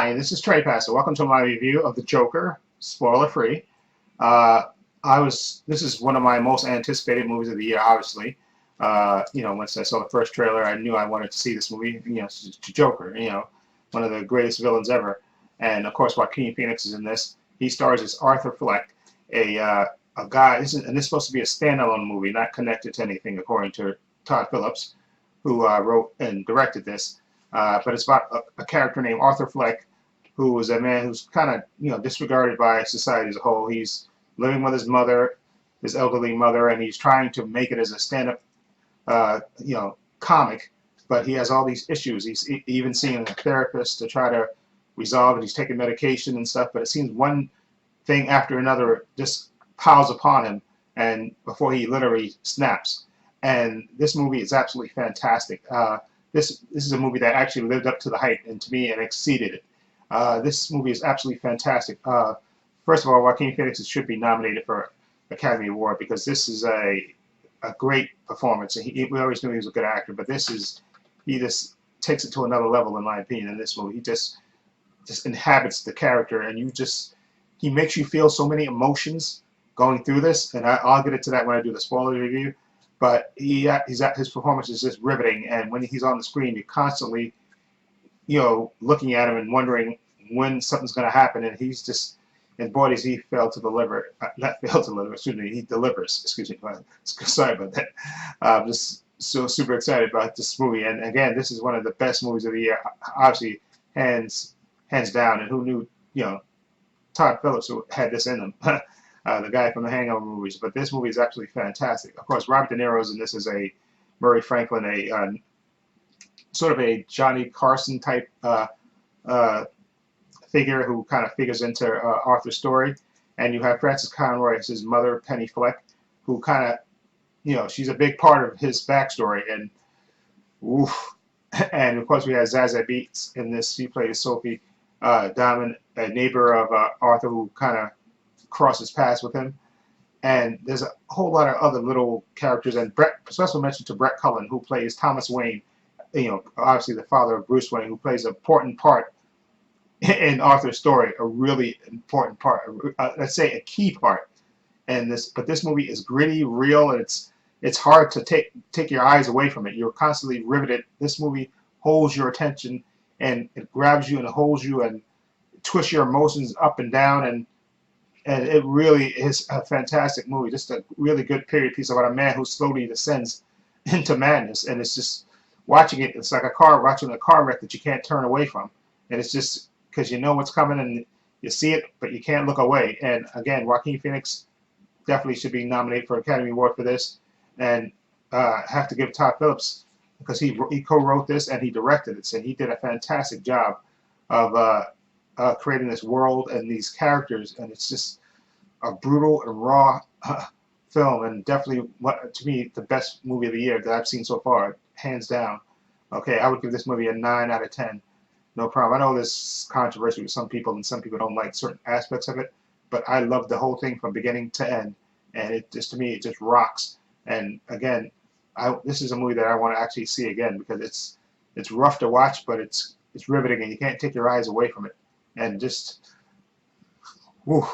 Hi, this is Trey Passer. Welcome to my review of The Joker, spoiler free. Uh, this is one of my most anticipated movies of the year, obviously. Once I saw the first trailer, I knew I wanted to see this movie. It's Joker, one of the greatest villains ever. And of course, Joaquin Phoenix is in this. He stars as Arthur Fleck, a guy, and this is supposed to be a standalone movie, not connected to anything, according to Todd Phillips, who wrote and directed this. But it's about a character named Arthur Fleck, who was a man who's kind of disregarded by society as a whole. He's living with his mother, his elderly mother, and he's trying to make it as a stand-up, comic. But he has all these issues. He's even seeing a therapist to try to resolve it. He's taking medication and stuff. But it seems one thing after another just piles upon him, and before he literally snaps. And this movie is absolutely fantastic. This is a movie that actually lived up to the hype and to me and exceeded it. This movie is absolutely fantastic. First of all, Joaquin Phoenix should be nominated for Academy Award because this is a great performance. We always knew he was a good actor, but he just takes it to another level in my opinion. In this movie, he just inhabits the character, and he makes you feel so many emotions going through this. And I'll get into that when I do the spoiler review. But his performance is just riveting, and when he's on the screen, you're constantly, looking at him and wondering when something's going to happen, and he's just, and boy, does he fail to deliver. Not fail to deliver, excuse me, he delivers. Excuse me, sorry about that. I'm just so super excited about this movie, and again, this is one of the best movies of the year, obviously, hands down. And who knew, Todd Phillips had this in him. The guy from the Hangover movies. But this movie is absolutely fantastic. Of course, Robert De Niro is in this as a Murray Franklin, a sort of a Johnny Carson type figure who kind of figures into Arthur's story. And you have Frances Conroy as his mother, Penny Fleck, who kind of, she's a big part of his backstory. And oof. And of course, we have Zazie Beetz in this. She plays Sophie Diamond, a neighbor of Arthur, who kind of crosses paths with him. And there's a whole lot of other little characters, and special mention to Brett Cullen, who plays Thomas Wayne, obviously the father of Bruce Wayne, who plays an important part in Arthur's story, a really important part, let's say a key part in this. But this movie is gritty, real, and it's hard to take your eyes away from it. You're constantly riveted. This movie holds your attention, and it grabs you and holds you and twists your emotions up and down, and it really is a fantastic movie. Just a really good period piece about a man who slowly descends into madness. And it's just watching it, it's like watching a car wreck that you can't turn away from. And it's just because you know what's coming and you see it, but you can't look away. And again, Joaquin Phoenix definitely should be nominated for Academy Award for this. And have to give Todd Phillips, because he co-wrote this and he directed it. So he did a fantastic job of creating this world and these characters, and it's just a brutal and raw film, and definitely, to me, the best movie of the year that I've seen so far, hands down. Okay, I would give this movie a 9 out of 10. No problem. I know there's controversy with some people, and some people don't like certain aspects of it, but I love the whole thing from beginning to end, and to me, it just rocks. And again, this is a movie that I want to actually see again, because it's rough to watch, but it's riveting, and you can't take your eyes away from it. And just, whew,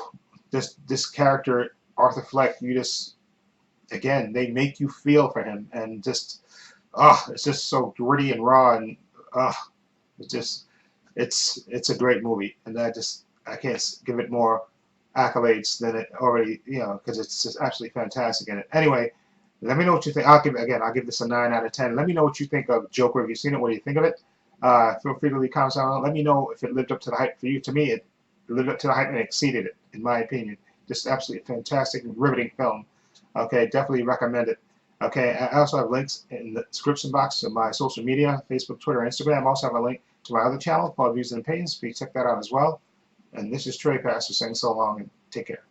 this character, Arthur Fleck, again, they make you feel for him, and it's just so gritty and raw, and it's a great movie, and I can't give it more accolades than it already, because it's just absolutely fantastic in it. Anyway, let me know what you think. I'll give this a 9 out of 10. Let me know what you think of Joker. Have you seen it? What do you think of it? Feel free to leave comments down below. Let me know if it lived up to the hype for you. To me, it lived up to the hype and exceeded it, in my opinion. Just absolutely fantastic and riveting film. Okay, definitely recommend it. Okay, I also have links in the description box to my social media, Facebook, Twitter, Instagram. I also have a link to my other channel called Views and Opinions. Please check that out as well. And this is Trey Passer saying so long and take care.